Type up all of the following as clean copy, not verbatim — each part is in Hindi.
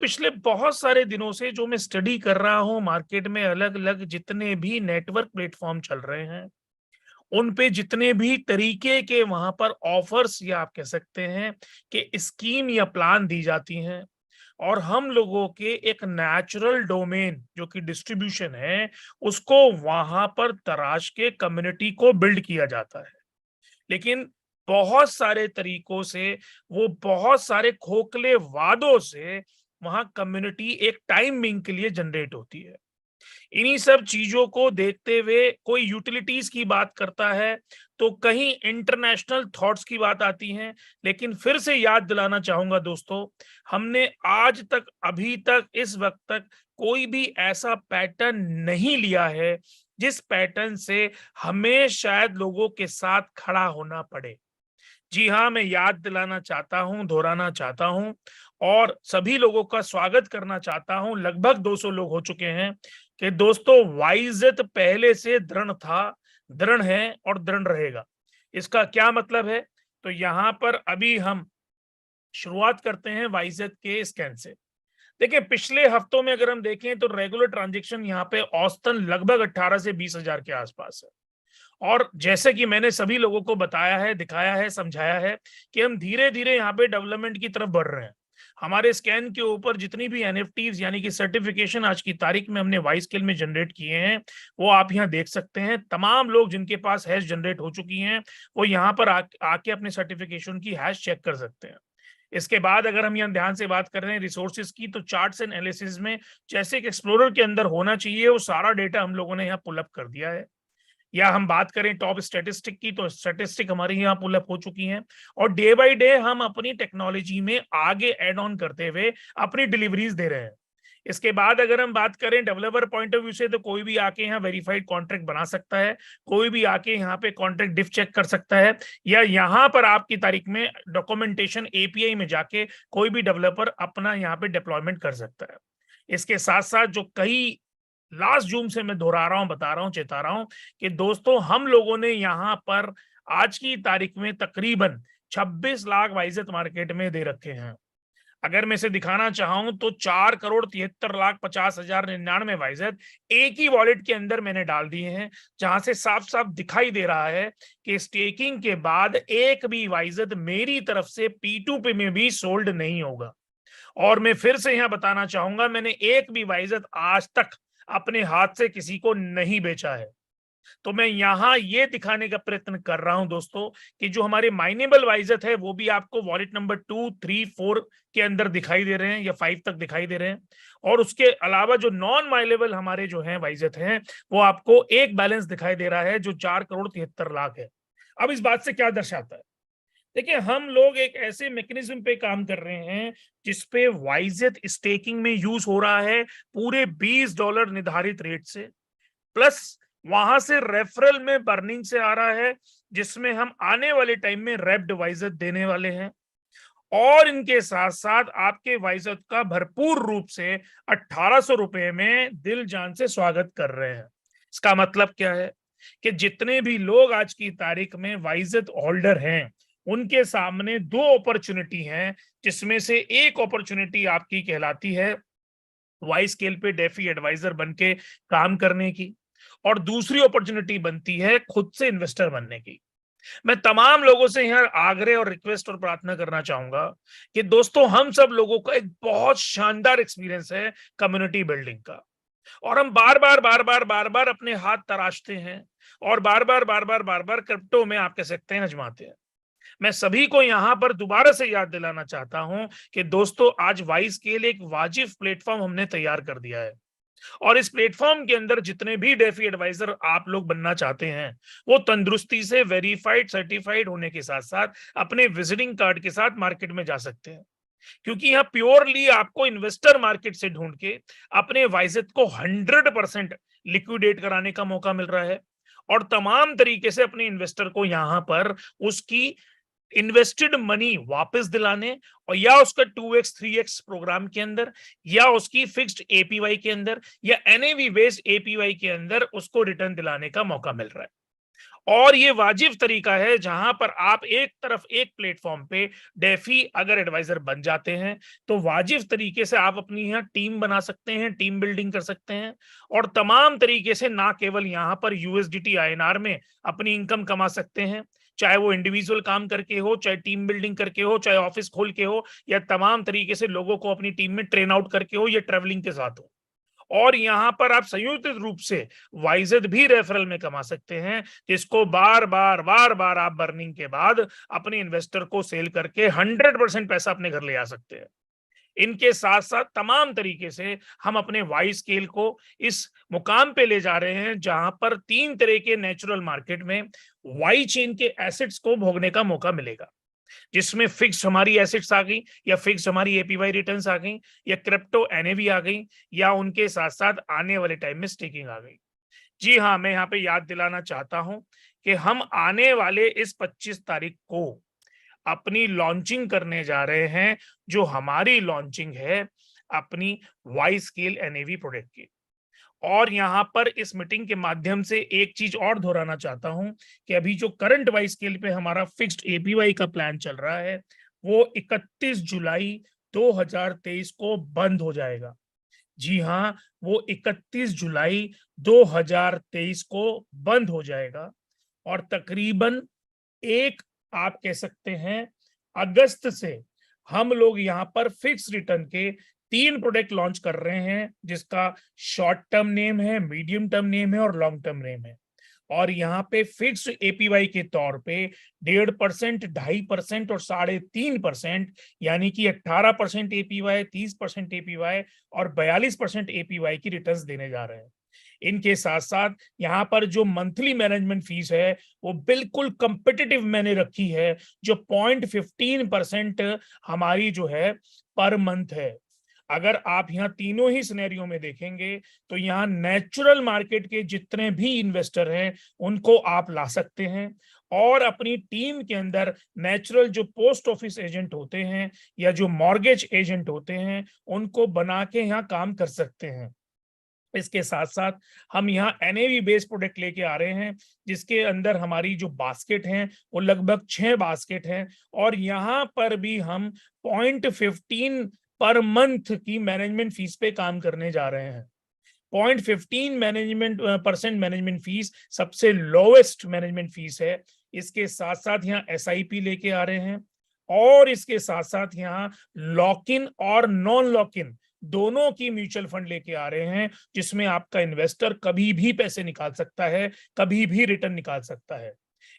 पिछले बहुत सारे दिनों से जो मैं स्टडी कर रहा हूँ मार्केट में, अलग अलग जितने भी नेटवर्क प्लेटफॉर्म चल रहे हैं, उन पे जितने भी तरीके के वहां पर ऑफर्स या आप कह सकते हैं कि स्कीम या प्लान दी जाती हैं, और हम लोगों के एक नेचुरल डोमेन जो कि डिस्ट्रीब्यूशन है, उसको वहां पर तराश के कम्युनिटी को बिल्ड किया जाता है। लेकिन बहुत सारे तरीकों से, वो बहुत सारे खोखले वादों से वहां कम्युनिटी एक टाइमिंग के लिए जनरेट होती है। इन्हीं सब चीजों को देखते हुए कोई यूटिलिटीज की बात करता है, तो कहीं इंटरनेशनल थॉट्स की बात आती है। लेकिन फिर से याद दिलाना चाहूंगा दोस्तों, हमने आज तक, अभी तक, इस वक्त तक कोई भी ऐसा पैटर्न नहीं लिया है जिस पैटर्न से हमें शायद लोगों के साथ खड़ा होना पड़े। जी हाँ, मैं याद दिलाना चाहता हूं, दोहराना चाहता हूं और सभी लोगों का स्वागत करना चाहता हूं। लगभग 200 लोग हो चुके हैं कि दोस्तों, वाइज़त पहले से दृढ़ था, दृढ़ है और दृढ़ रहेगा। इसका क्या मतलब है? तो यहां पर अभी हम शुरुआत करते हैं वाइज़त के स्कैन से। देखिए, पिछले हफ्तों में अगर हम देखें तो रेगुलर ट्रांजैक्शन यहाँ पे औसतन लगभग 18 से 20 हजार के आसपास है। और जैसे कि मैंने सभी लोगों को बताया है, दिखाया है, समझाया है कि हम धीरे धीरे यहाँ पे डेवलपमेंट की तरफ बढ़ रहे हैं। हमारे स्कैन के ऊपर जितनी भी एनएफटीज यानी कि सर्टिफिकेशन आज की तारीख में हमने वाई स्केल में जनरेट किए हैं, वो आप यहाँ देख सकते हैं। तमाम लोग जिनके पास हैश जनरेट हो चुकी हैं, वो यहाँ पर आके अपने सर्टिफिकेशन की हैश चेक कर सकते हैं। इसके बाद अगर हम यहाँ ध्यान से बात कर रहे हैं रिसोर्सेज की, तो चार्ट्स एंड एनालिसिस में जैसे कि एक्सप्लोरर के अंदर होना चाहिए, वो सारा डेटा हम लोगों ने यहाँ पुल अप कर दिया है। या हम बात करें टॉप स्टैटिस्टिक की, तो स्टैटिस्टिक हमारी यहाँ पुल अप हो चुकी हैं। और डे बाय डे हम अपनी टेक्नोलॉजी में आगे ऐड ऑन करते हुए अपनी डिलीवरीज दे रहे हैं। इसके बाद अगर हम बात करें डेवलपर पॉइंट ऑफ व्यू से, तो कोई भी आके यहाँ वेरीफाइड कॉन्ट्रैक्ट बना सकता है, कोई भी आके यहाँ पे कॉन्ट्रैक्ट डिफ चेक कर सकता है, या यहाँ पर आपकी तारीख में डॉक्यूमेंटेशन एपीआई में जाके कोई भी डेवलपर अपना यहाँ पे डिप्लॉयमेंट कर सकता है। इसके साथ साथ जो कई लास्ट जूम से मैं दोहरा रहा हूं, बता रहा हूं, चेता रहा हूं कि दोस्तों, हम लोगों ने यहाँ पर आज की तारीख में तकरीबन 26 लाख वाइज़त मार्केट में दे रखे हैं। अगर मैं इसे दिखाना चाहूं तो 4,73,50,99 वाइज़त एक ही वॉलेट के अंदर मैंने डाल दिए हैं, जहां से साफ साफ दिखाई दे रहा है कि स्टेकिंग के बाद एक भी वाइज़त मेरी तरफ से P2P में भी सोल्ड नहीं होगा। और मैं फिर से यहां बताना चाहूंगा, मैंने एक भी वाइज़त आज तक अपने हाथ से किसी को नहीं बेचा है। तो मैं यहां ये दिखाने का प्रयत्न कर रहा हूं दोस्तों कि जो हमारे माइनेबल वाइज़त है, वो भी आपको वॉलेट नंबर 2, 3, 4 के अंदर दिखाई दे रहे हैं, या 5 तक दिखाई दे रहे हैं। और उसके अलावा जो नॉन माइनेबल हमारे जो हैं वाइज़त हैं, वो आपको एक बैलेंस दिखाई दे रहा है जो 4,73,00,000 है। अब इस बात से क्या दर्शाता है? देखिए, हम लोग एक ऐसे मैकेनिज्म पे काम कर रहे हैं जिसपे वाइज़त स्टेकिंग में यूज हो रहा है पूरे $20 निर्धारित रेट से, प्लस वहां से रेफरल में बर्निंग से आ रहा है, जिसमें हम आने वाले टाइम में रेप्ड वाइज़त देने वाले हैं। और इनके साथ साथ आपके वाइज़त का भरपूर रूप से 1800 रुपए में दिल जान से स्वागत कर रहे हैं। इसका मतलब क्या है कि जितने भी लोग आज की तारीख में वाइज़त होल्डर हैं, उनके सामने दो अपॉर्चुनिटी हैं, जिसमें से एक अपॉर्चुनिटी आपकी कहलाती है वाई स्केल पे डेफी एडवाइजर बन के काम करने की, और दूसरी अपॉर्चुनिटी बनती है खुद से इन्वेस्टर बनने की। मैं तमाम लोगों से यहाँ आग्रह और रिक्वेस्ट और प्रार्थना करना चाहूंगा कि दोस्तों, हम सब लोगों का एक बहुत शानदार एक्सपीरियंस है कम्युनिटी बिल्डिंग का, और हम बार बार अपने हाथ तराशते हैं, और बार बार क्रिप्टो में आप कह सकते हैं आजमाते हैं। मैं सभी को यहां पर दोबारा से याद दिलाना चाहता हूं कि दोस्तों, आज वाइज के लिए एक वाजिब प्लेटफॉर्म हमने तैयार कर दिया है, और इस प्लेटफॉर्म के अंदर जितने भी डेफी एडवाइजर आप लोग बनना चाहते हैं, वो तंदुरुस्ती से वेरीफाइड, सर्टिफाइड होने के साथ साथ अपने विजिटिंग कार्ड के साथ मार्केट में जा सकते हैं। क्योंकि यहाँ प्योरली आपको इन्वेस्टर मार्केट से ढूंढ के अपने वाइज़त को 100% लिक्विडेट कराने का मौका मिल रहा है, और तमाम तरीके से अपने इन्वेस्टर को यहाँ पर उसकी इन्वेस्टेड मनी वापस दिलाने, और या उसका 2x 3x प्रोग्राम के अंदर, या उसकी फिक्स्ड एपीवाई के अंदर, या एनएवी बेस्ड एपीवाई के अंदर उसको रिटर्न दिलाने का मौका मिल रहा है। और ये वाजिब तरीका है जहां पर आप एक तरफ एक प्लेटफॉर्म पे डेफी अगर एडवाइजर बन जाते हैं तो वाजिब तरीके से आप अपनी यहाँ टीम बना सकते हैं, टीम बिल्डिंग कर सकते हैं और तमाम तरीके से ना केवल यहाँ पर यूएसडीटी आईएनआर में अपनी इनकम कमा सकते हैं, चाहे वो इंडिविजुअल काम करके हो, चाहे टीम बिल्डिंग करके हो, चाहे ऑफिस खोल के हो, या तमाम तरीके से लोगों को अपनी टीम में ट्रेन आउट करके हो, या ट्रेवलिंग के साथ हो। और यहां पर आप संयुक्त रूप से वाइजेड भी रेफरल में कमा सकते हैं, जिसको बार बार आप बर्निंग के बाद अपने इन्वेस्टर को सेल करके 100% पैसा अपने घर ले आ सकते हैं। इनके साथ साथ तमाम तरीके से हम अपने वाई स्केल को इस मुकाम पे ले जा रहे हैं जहां पर 3 तरह के नेचुरल मार्केट में वाई चेन के एसेट्स को भोगने का मौका मिलेगा, जिसमें फिक्स हमारी एसेट्स आ गई, या फिक्स हमारी एपीवाई रिटर्न्स आ गई, या क्रिप्टो एनएवी आ गई, या उनके साथ साथ आने वाले टाइम में स्टेकिंग आ गई। जी हाँ, मैं यहाँ पे याद दिलाना चाहता हूं कि हम आने वाले इस 25 तारीख को अपनी लॉन्चिंग करने जा रहे हैं, जो हमारी लॉन्चिंग है अपनी वाई स्केल एनएवी प्रोडक्ट की। और यहां पर इस मीटिंग के माध्यम से एक चीज और दोहराना चाहता हूं कि अभी जो करंट वाई स्केल पे हमारा फिक्स्ड एपीवाई का प्लान चल रहा है वो 31 जुलाई 2023 को बंद हो जाएगा। जी हाँ, वो 31 जुलाई 2023 को बंद हो जाएगा और तकरीबन एक, आप कह सकते हैं, अगस्त से हम लोग यहाँ पर फिक्स रिटर्न के 3 प्रोडक्ट लॉन्च कर रहे हैं, जिसका शॉर्ट टर्म नेम है, मीडियम टर्म नेम है और लॉन्ग टर्म नेम है। और यहाँ पे फिक्स एपीवाई के तौर पे 1.5%, 2.5% और 3.5%, यानी कि 18% एपीवाई, 30% एपीवाई और 42% एपीवाई की रिटर्न्स देने जा रहे हैं। इनके साथ साथ यहाँ पर जो मंथली मैनेजमेंट फीस है वो बिल्कुल कंपिटिटिव मैंने रखी है, जो 0.15% हमारी जो है पर मंथ है। अगर आप यहाँ तीनों ही सिनेरियो में देखेंगे तो यहाँ नेचुरल मार्केट के जितने भी इन्वेस्टर हैं उनको आप ला सकते हैं और अपनी टीम के अंदर नेचुरल जो पोस्ट ऑफिस एजेंट होते हैं या जो मॉर्गेज एजेंट होते हैं उनको बना के यहाँ काम कर सकते हैं। इसके साथ साथ हम यहाँ एनएवी बेस्ड प्रोडक्ट लेके आ रहे हैं, जिसके अंदर हमारी जो बास्केट हैं वो लगभग 6 बास्केट हैं और यहाँ पर भी हम 0.15 पर मंथ की मैनेजमेंट फीस पे काम करने जा रहे हैं। 0.15% मैनेजमेंट फीस सबसे लोवेस्ट मैनेजमेंट फीस है। इसके साथ साथ यहाँ एसआईपी लेके आ रहे हैं और इसके साथ साथ यहाँ लॉक इन और नॉन लॉक इन दोनों की म्यूचुअल फंड लेके आ रहे हैं, जिसमें आपका इन्वेस्टर कभी भी पैसे निकाल सकता है, कभी भी रिटर्न निकाल सकता है।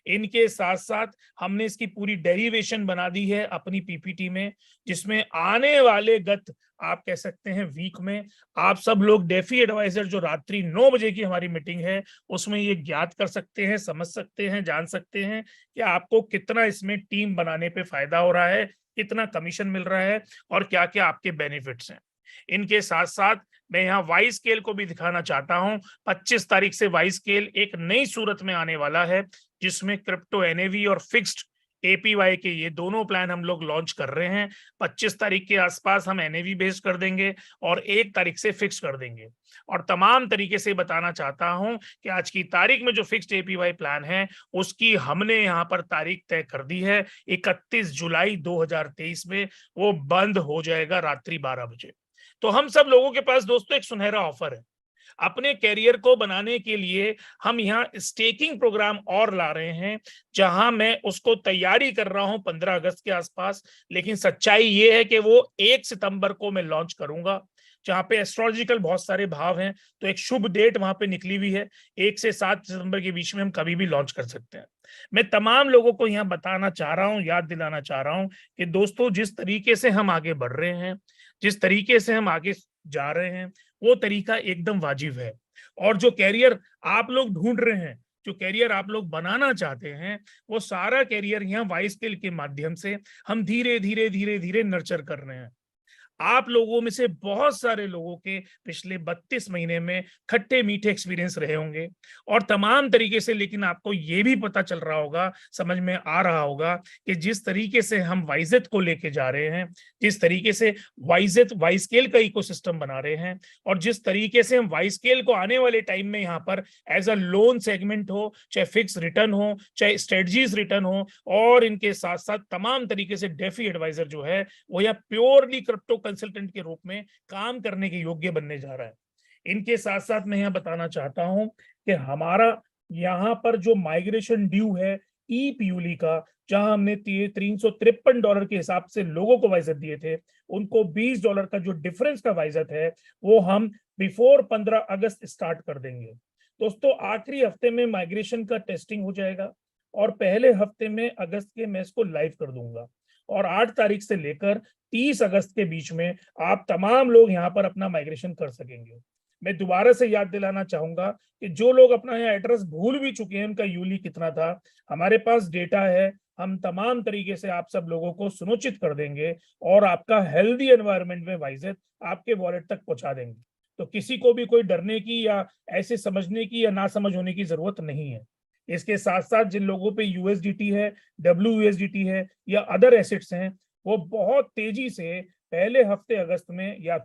इनके साथ साथ हमने इसकी पूरी डेरिवेशन बना दी है अपनी पीपीटी में, जिसमें आने वाले गत, आप कह सकते हैं, वीक में आप सब लोग डेफी एडवाइजर जो रात्रि 9 बजे की हमारी मीटिंग है उसमें ये ज्ञात कर सकते हैं, समझ सकते हैं, जान सकते हैं कि आपको कितना इसमें टीम बनाने पे फायदा हो रहा है, कितना कमीशन मिल रहा है और क्या क्या आपके बेनिफिट्स हैं। इनके साथ साथ मैं यहाँ वाई स्केल को भी दिखाना चाहता हूं। 25 तारीख से वाई स्केल एक नई सूरत में आने वाला है, जिसमें क्रिप्टो एनएवी और फिक्स्ड एपीवाई के ये दोनों प्लान हम लोग लॉन्च कर रहे हैं। 25 तारीख के आसपास हम एनएवी बेस्ड कर देंगे और 1 तारीख से फिक्स कर देंगे। और तमाम तरीके से बताना चाहता हूं कि आज की तारीख में जो फिक्स्ड एपीवाई प्लान है उसकी हमने यहाँ पर तारीख तय कर दी है 31 जुलाई 2023 में, वो बंद हो जाएगा रात्रि 12 बजे। तो हम सब लोगों के पास दोस्तों एक सुनहरा ऑफर है। अपने कैरियर को बनाने के लिए हम यहाँ स्टेकिंग प्रोग्राम और ला रहे हैं, जहां मैं उसको तैयारी कर रहा हूं 15 अगस्त के आसपास, लेकिन सच्चाई ये है कि वो 1 सितंबर को मैं लॉन्च करूंगा, जहां पे एस्ट्रोलॉजिकल बहुत सारे भाव हैं, तो एक शुभ डेट वहां पे निकली हुई है। 1 से 7 सितंबर के बीच में हम कभी भी लॉन्च कर सकते हैं। मैं तमाम लोगों को यहाँ बताना चाह रहा हूँ, याद दिलाना चाह रहा हूँ कि दोस्तों जिस तरीके से हम आगे बढ़ रहे हैं, जिस तरीके से हम आगे जा रहे हैं, वो तरीका एकदम वाजिब है। और जो कैरियर आप लोग ढूंढ रहे हैं, जो कैरियर आप लोग बनाना चाहते हैं, वो सारा कैरियर यहाँ वाई स्किल के माध्यम से हम धीरे धीरे धीरे धीरे नर्चर कर रहे हैं। आप लोगों में से बहुत सारे लोगों के पिछले 32 महीने में खट्टे मीठे एक्सपीरियंस रहे होंगे और तमाम तरीके से, लेकिन आपको ये भी पता चल रहा होगा, समझ में आ रहा होगा कि जिस तरीके से हम वाइजेट को लेके जा रहे हैं, जिस तरीके से वाइजेट वाइस्केल का इकोसिस्टम बना रहे हैं, और जिस तरीके से हम वाइस्केल को आने वाले टाइम में यहाँ पर एज अ लोन सेगमेंट हो, चाहे फिक्स रिटर्न हो, चाहे स्ट्रेटजीज रिटर्न हो, और इनके साथ साथ तमाम तरीके से डेफी एडवाइजर जो है वो यहाँ प्योरली क्रिप्टो कंसल्टेंट के रूप में काम करने के योग्य बनने जा रहा है। इनके साथ साथ मैं यहाँ बताना चाहता हूं कि हमारा यहाँ पर जो माइग्रेशन ड्यू है ई प्यूली का, जहां हमने $353 के हिसाब से लोगों को वाइजत दिए थे, उनको $20 का जो डिफरेंस का वाइजत है वो हम बिफोर 15 अगस्त स्टार्ट कर देंगे। दोस्तों आखिरी हफ्ते में माइग्रेशन का टेस्टिंग हो जाएगा और पहले हफ्ते में अगस्त के मैं इसको लाइव कर दूंगा, और 8 तारीख से लेकर 30 अगस्त के बीच में आप तमाम लोग यहाँ पर अपना माइग्रेशन कर सकेंगे। मैं दोबारा से याद दिलाना चाहूंगा कि जो लोग अपना यहाँ एड्रेस भूल भी चुके हैं, उनका यूली कितना था, हमारे पास डेटा है, हम तमाम तरीके से आप सब लोगों को सुनिश्चित कर देंगे और आपका हेल्दी एनवायरनमेंट में वाइजेट आपके वॉलेट तक पहुंचा देंगे। तो किसी को भी कोई डरने की या ऐसे समझने की या ना समझ होने की जरूरत नहीं है। इसके साथ साथ जिन लोगों पे यूएसडीटी है, WUSDT है या अदर एसेट्स हैं, वो बहुत तेजी से पहले हफ्ते अगस्त में या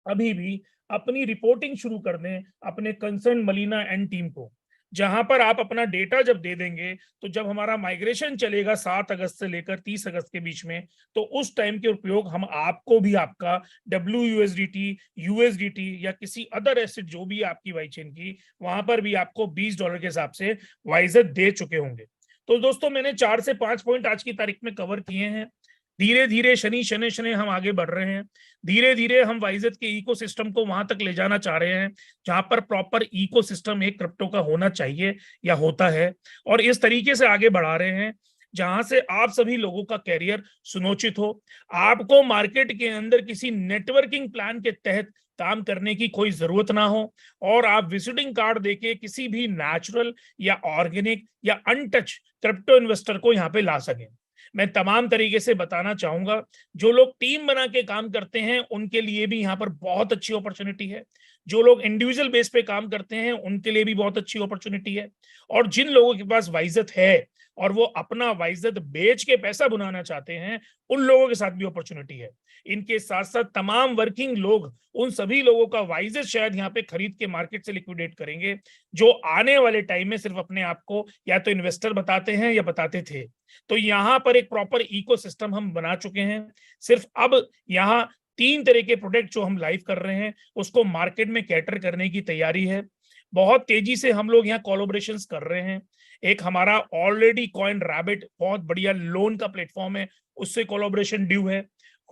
अभी भी अपनी रिपोर्टिंग शुरू कर दें अपने कंसर्न मलीना एंड टीम को, जहां पर आप अपना डेटा जब दे देंगे तो जब हमारा माइग्रेशन चलेगा 7 अगस्त से लेकर 30 अगस्त के बीच में, तो उस टाइम के उपयोग हम आपको भी आपका WUSDT, USDT या किसी अदर एसेट जो भी आपकी वाई चेन की, वहां पर भी आपको $20 के हिसाब से वाइजेट दे चुके होंगे। तो दोस्तों मैंने 4 से 5 पॉइंट आज की तारीख में कवर किए हैं। धीरे धीरे शनि शनि शनि हम आगे बढ़ रहे हैं। धीरे धीरे हम वाइजेट के इकोसिस्टम को वहां तक ले जाना चाह रहे हैं जहां पर प्रॉपर इकोसिस्टम एक क्रिप्टो का होना चाहिए या होता है, और इस तरीके से आगे बढ़ा रहे हैं जहां से आप सभी लोगों का कैरियर सुनिश्चित हो। आपको मार्केट के अंदर किसी नेटवर्किंग प्लान के तहत काम करने की कोई जरूरत ना हो, और आप विजिटिंग कार्ड देके किसी भी नेचुरल या ऑर्गेनिक या अनटच क्रिप्टो इन्वेस्टर को यहाँ पे ला सकें। मैं तमाम तरीके से बताना चाहूंगा, जो लोग टीम बना के काम करते हैं उनके लिए भी यहाँ पर बहुत अच्छी अपॉर्चुनिटी है, जो लोग इंडिविजुअल बेस पे काम करते हैं उनके लिए भी बहुत अच्छी अपॉर्चुनिटी है, और जिन लोगों के पास वाइजेट है और वो अपना वाइजेट बेच के पैसा बनाना चाहते हैं, उन लोगों के साथ भी अपॉर्चुनिटी है। इनके साथ साथ तमाम वर्किंग लोग, उन सभी लोगों का वाइजेट शायद यहाँ पे खरीद के मार्केट से लिक्विडेट करेंगे, जो आने वाले टाइम में सिर्फ अपने आप को या तो इन्वेस्टर बताते हैं या बताते थे। तो यहाँ पर एक प्रॉपर इकोसिस्टम हम बना चुके हैं। सिर्फ अब यहाँ 3 तरह के प्रोडक्ट जो हम लाइव कर रहे हैं उसको मार्केट में कैटर करने की तैयारी है। बहुत तेजी से हम लोग यहाँ कोलैबोरेशंस कर रहे हैं। एक हमारा ऑलरेडी कॉइन रैबिट बहुत बढ़िया लोन का प्लेटफॉर्म है, उससे कोलैबोरेशन ड्यू है।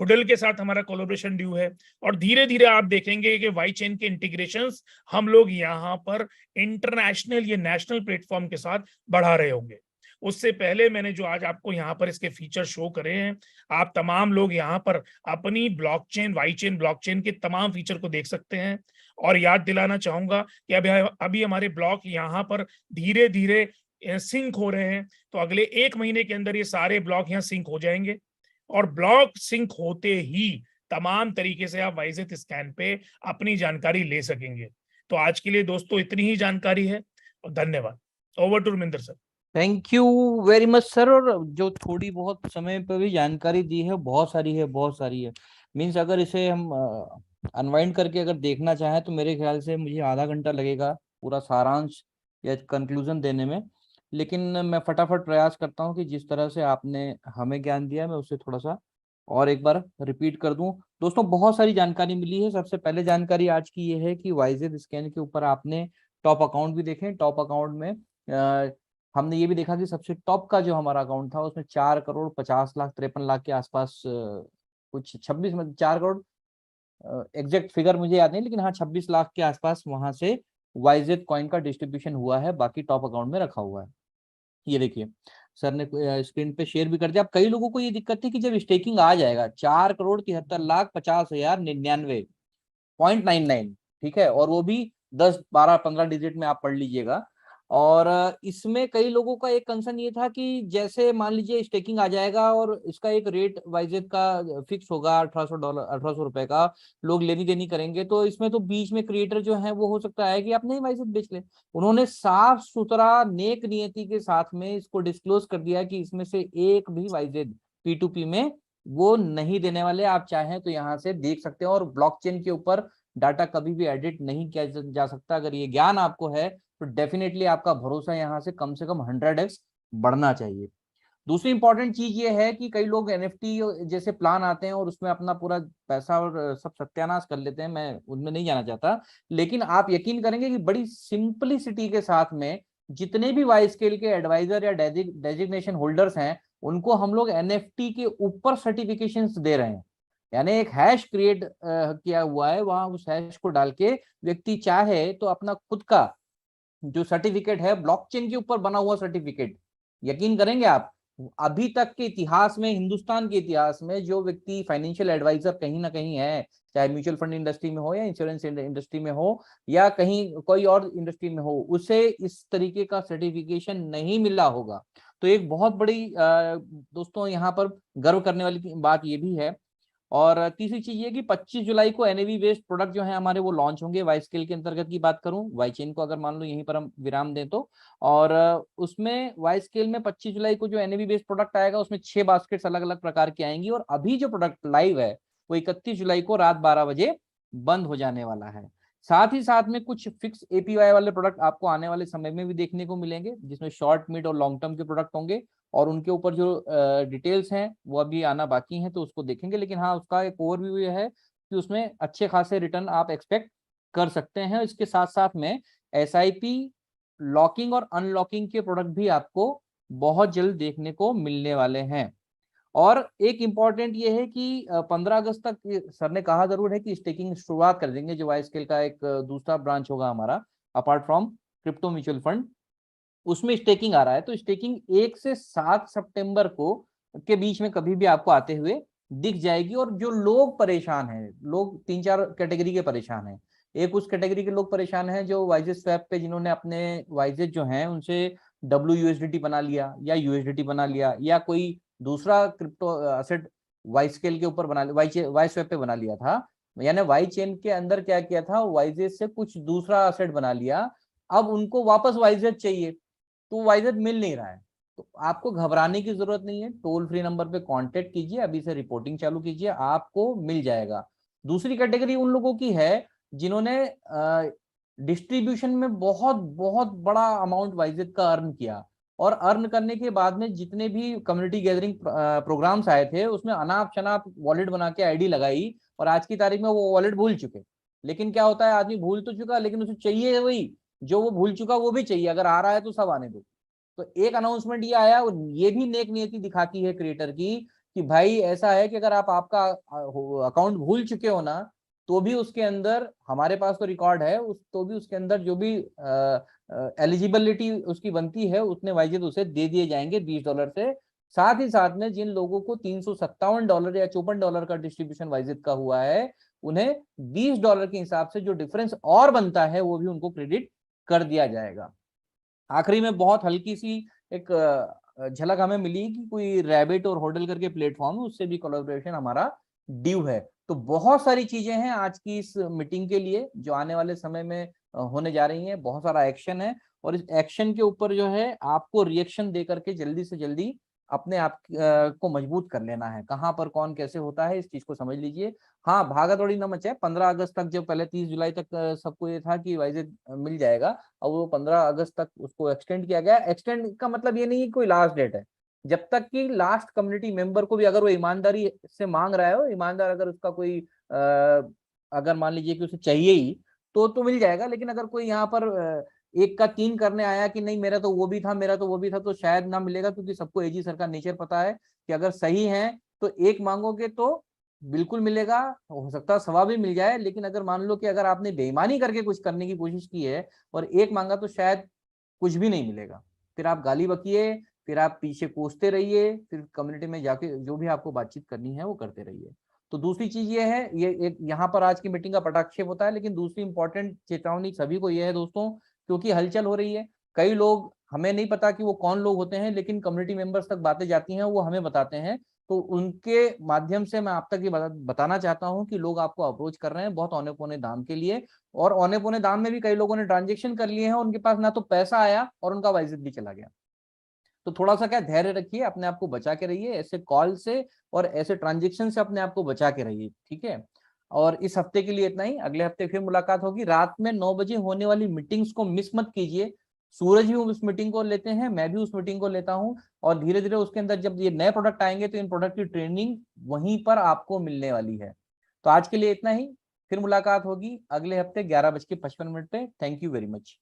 हुडल के साथ हमारा कोलैबोरेशन ड्यू है, और धीरे धीरे आप देखेंगे कि वाई चेन के इंटीग्रेशंस हम लोग यहाँ पर इंटरनेशनल या नेशनल प्लेटफॉर्म के साथ बढ़ा रहे होंगे। उससे पहले मैंने जो आज आपको यहाँ पर इसके फीचर शो करे हैं, आप तमाम लोग यहाँ पर अपनी ब्लॉकचेन वाई चेन ब्लॉकचेन के तमाम फीचर को देख सकते हैं। और याद दिलाना चाहूंगा कि अभी हमारे ब्लॉक यहाँ पर धीरे धीरे सिंक हो रहे हैं, तो अगले 1 महीने के अंदर ये सारे ब्लॉक यहाँ सिंक हो जाएंगे, और ब्लॉक सिंक होते ही तमाम तरीके से आप वाइजेट स्कैन पे अपनी जानकारी ले सकेंगे। तो आज के लिए दोस्तों इतनी ही जानकारी है, और धन्यवाद। Over to Ravinder sir. Thank you very much sir. और जो थोड़ी बहुत समय पे भी जानकारी दी है, बहुत सारी है। मीन्स अगर इसे हम अनवाइंड करके अगर देखना चाहें तो मेरे ख्याल से मुझे आधा घंटा लगेगा पूरा सारांश या कंक्लूजन देने में। लेकिन मैं फटाफट प्रयास करता हूं कि जिस तरह से आपने हमें ज्ञान दिया मैं उसे थोड़ा सा और एक बार रिपीट कर दूं। दोस्तों बहुत सारी जानकारी मिली है। सबसे पहले जानकारी आज की ये है कि वाइजेट स्कैन के ऊपर आपने टॉप अकाउंट भी देखे। टॉप अकाउंट में हमने ये भी देखा कि सबसे टॉप का जो हमारा अकाउंट था उसमें 4,50,53,00,000 के आसपास कुछ 26 में 4 करोड़ एग्जैक्ट फिगर मुझे याद नहीं, लेकिन हाँ 26 लाख के आसपास वहां से वाइजेट कॉइन का डिस्ट्रीब्यूशन हुआ है, बाकी टॉप अकाउंट में रखा हुआ है। ये देखिए सर ने स्क्रीन पे शेयर भी कर दिया। अब कई लोगों को ये दिक्कत थी कि जब स्टेकिंग आ जाएगा 4,73,50,99.99, ठीक है, और वो भी 10, 12, 15 डिजिट में आप पढ़ लीजिएगा। और इसमें कई लोगों का एक कंसर्न ये था कि जैसे मान लीजिए स्टेकिंग आ जाएगा और इसका एक रेट वाइजेड का फिक्स होगा $1800, $1800 का, लोग लेनी देनी करेंगे, तो इसमें तो बीच में क्रिएटर जो है वो हो सकता है कि अपने ही वाइजेड बेच ले। उन्होंने साफ सुथरा नेक नियति के साथ में इसको डिस्क्लोज कर दिया कि इसमें से एक भी वाइजेड P2P में वो नहीं देने वाले। आप चाहें तो यहाँ से देख सकते हैं, और ब्लॉकचेन के ऊपर डाटा कभी भी एडिट नहीं किया जा सकता। अगर ये ज्ञान आपको है तो डेफिनेटली आपका भरोसा यहाँ से कम 100x बढ़ना चाहिए। दूसरी इंपॉर्टेंट चीज ये है कि कई लोग एनएफटी जैसे प्लान आते हैं और उसमें अपना पूरा पैसा और सब सत्यानाश कर लेते हैं, मैं उनमें नहीं जाना चाहता, लेकिन आप यकीन करेंगे कि बड़ी सिंपलिसिटी के साथ में जितने भी वाई स्केल के एडवाइजर या डेजिग्नेशन होल्डर्स हैं उनको हम लोग एनएफटी के ऊपर सर्टिफिकेशंस दे रहे हैं। यानी एक हैश क्रिएट किया हुआ है, वहां उस हैश को डाल के व्यक्ति चाहे तो अपना खुद का जो सर्टिफिकेट है, ब्लॉकचेन के ऊपर बना हुआ सर्टिफिकेट, यकीन करेंगे आप, अभी तक के इतिहास में, हिंदुस्तान के इतिहास में जो व्यक्ति फाइनेंशियल एडवाइजर कहीं ना कहीं है, चाहे म्यूचुअल फंड इंडस्ट्री में हो या इंश्योरेंस इंडस्ट्री में हो या कहीं कोई और इंडस्ट्री में हो, उसे इस तरीके का सर्टिफिकेशन नहीं मिला होगा। तो एक बहुत बड़ी दोस्तों यहाँ पर गर्व करने वाली बात ये भी है। और तीसरी चीज ये कि 25 जुलाई को एनएवी बेस्ड प्रोडक्ट जो है हमारे वो लॉन्च होंगे। वाई स्केल के अंतर्गत की बात करूं, वाई चेन को अगर मान लो यहीं पर हम विराम दें तो, और उसमें वाई स्केल में 25 जुलाई को जो एनएवी बेस्ड प्रोडक्ट आएगा उसमें 6 बास्केट्स अलग अलग प्रकार की आएंगी। और अभी जो प्रोडक्ट लाइव है वो 31 जुलाई को रात 12 बजे बंद हो जाने वाला है। साथ ही साथ में कुछ फिक्स एपीवाई वाले प्रोडक्ट आपको आने वाले समय में भी देखने को मिलेंगे, जिसमें शॉर्ट, मिड और लॉन्ग टर्म के प्रोडक्ट होंगे, और उनके ऊपर जो डिटेल्स हैं वो अभी आना बाकी हैं, तो उसको देखेंगे। लेकिन हाँ, उसका एक ओवरव्यू ये है कि उसमें अच्छे खासे रिटर्न आप एक्सपेक्ट कर सकते हैं। इसके साथ साथ में एसआईपी लॉकिंग और अनलॉकिंग के प्रोडक्ट भी आपको बहुत जल्द देखने को मिलने वाले हैं। और एक इंपॉर्टेंट ये है कि 15 अगस्त तक सर ने कहा जरूर है कि स्टेकिंग शुरुआत कर देंगे, जो वाई स्केल का एक दूसरा ब्रांच होगा हमारा apart from crypto mutual fund, उसमें स्टेकिंग आ रहा है। तो स्टेकिंग 1 से 7 सितंबर को के बीच में कभी भी आपको आते हुए दिख जाएगी। और जो लोग परेशान हैं, लोग 3-4 कैटेगरी के परेशान हैं। एक उस कैटेगरी के लोग परेशान हैं जो वाइजेड स्वैप पे, जिन्होंने अपने वाइजेड जो हैं उनसे WUSDT बना लिया या USDT बना लिया, या कोई दूसरा क्रिप्टो असेट वाई स्केल के ऊपर बना लिया, वाई स्वैप पे बना लिया था, यानी वाई चेन के अंदर क्या किया था, वाइजेड से कुछ दूसरा असेट बना लिया। अब उनको वापस वाइजेड चाहिए तो वाइजेड मिल नहीं रहा है। तो आपको घबराने की जरूरत नहीं है, टोल फ्री नंबर पे कांटेक्ट कीजिए, अभी से रिपोर्टिंग चालू कीजिए, आपको मिल जाएगा। दूसरी कैटेगरी उन लोगों की है जिन्होंने डिस्ट्रीब्यूशन में बहुत बहुत बड़ा अमाउंट वाइजेड का अर्न किया, और अर्न करने के बाद में जितने भी कम्युनिटी गैदरिंग प्रोग्राम्स आए थे उसमें अनाप शनाप वॉलेट बना के आईडी लगाई, और आज की तारीख में वो वॉलेट भूल चुके। लेकिन क्या होता है, आदमी भूल तो चुका लेकिन उसे चाहिए वही, जो वो भूल चुका वो भी चाहिए, अगर आ रहा है तो सब आने दो। तो एक अनाउंसमेंट ये आया, और ये भी नेक नियति दिखाती है क्रिएटर की कि भाई ऐसा है कि अगर आप आपका अकाउंट भूल चुके हो ना, तो भी उसके अंदर, हमारे पास तो रिकॉर्ड है उस, तो भी उसके अंदर जो भी एलिजिबिलिटी उसकी बनती है उतने वाइजेड उसे दे दिए जाएंगे $20 से। साथ ही साथ में जिन लोगों को $357 या $54 का डिस्ट्रीब्यूशन वाइजेड का हुआ है, उन्हें $20 के हिसाब से जो डिफरेंस और बनता है वो भी उनको क्रेडिट कर दिया जाएगा। आखिरी में बहुत हल्की सी एक झलक हमें मिली कि कोई रैबिट और होडल करके प्लेटफॉर्म है, उससे भी कोलैबोरेशन हमारा ड्यू है। तो बहुत सारी चीजें हैं आज की इस मीटिंग के लिए जो आने वाले समय में होने जा रही हैं। बहुत सारा एक्शन है, और इस एक्शन के ऊपर जो है आपको रिएक्शन दे करके जल्दी से जल्दी अपने आप को मजबूत कर लेना है। कहाँ पर कौन कैसे होता है इस चीज को समझ लीजिए। हाँ, भागा दौड़ी न मचे। 15 अगस्त तक, जो पहले 30 जुलाई तक सबको ये था कि वाइजेड मिल जाएगा, और वो 15 अगस्त तक उसको एक्सटेंड किया गया। एक्सटेंड का मतलब ये नहीं है कोई लास्ट डेट है, जब तक कि लास्ट कम्युनिटी मेंबर को भी, अगर वो ईमानदारी से मांग रहा है, हो ईमानदार, अगर उसका कोई अगर मान लीजिए कि उसे चाहिए ही तो मिल जाएगा। लेकिन अगर कोई यहाँ पर एक का 3 करने आया कि नहीं मेरा तो वो भी था, मेरा तो वो भी था, तो शायद ना मिलेगा। क्योंकि सबको एजी सर का नेचर पता है कि अगर सही है तो एक मांगोगे तो बिल्कुल मिलेगा, हो सकता है सवा भी मिल जाए। लेकिन अगर मान लो कि अगर आपने बेईमानी करके कुछ करने की कोशिश की है और एक मांगा, तो शायद कुछ भी नहीं मिलेगा। फिर आप गाली बकिए, फिर आप पीछे कोसते रहिए, फिर कम्युनिटी में जाके जो भी आपको बातचीत करनी है वो करते रहिए। तो दूसरी चीज ये है, ये एक यहाँ पर आज की मीटिंग का पटाक्षेप होता है, लेकिन दूसरी इंपॉर्टेंट चेतावनी सभी को ये है दोस्तों, क्योंकि हलचल हो रही है, कई लोग, हमें नहीं पता कि वो कौन लोग होते हैं, लेकिन कम्युनिटी मेंबर्स तक बातें जाती हैं, वो हमें बताते हैं। तो उनके माध्यम से मैं आप तक ये बताना चाहता हूँ कि लोग आपको अप्रोच कर रहे हैं बहुत औने पौने दाम के लिए, और औने पौने दाम में भी कई लोगों ने ट्रांजेक्शन कर लिए हैं, उनके पास ना तो पैसा आया और उनका वाइजिट भी चला गया। तो थोड़ा सा क्या धैर्य रखिए, अपने आप को बचा के रहिए ऐसे कॉल से और ऐसे ट्रांजेक्शन से, अपने आप को बचा के रहिए, ठीक है। और इस हफ्ते के लिए इतना ही, अगले हफ्ते फिर मुलाकात होगी। रात में 9 बजे होने वाली मीटिंग्स को मिस मत कीजिए। सूरज भी उस मीटिंग को लेते हैं, मैं भी उस मीटिंग को लेता हूँ, और धीरे धीरे उसके अंदर जब ये नए प्रोडक्ट आएंगे तो इन प्रोडक्ट की ट्रेनिंग वहीं पर आपको मिलने वाली है। तो आज के लिए इतना ही, फिर मुलाकात होगी अगले हफ्ते 11:55 पे। Thank you very much.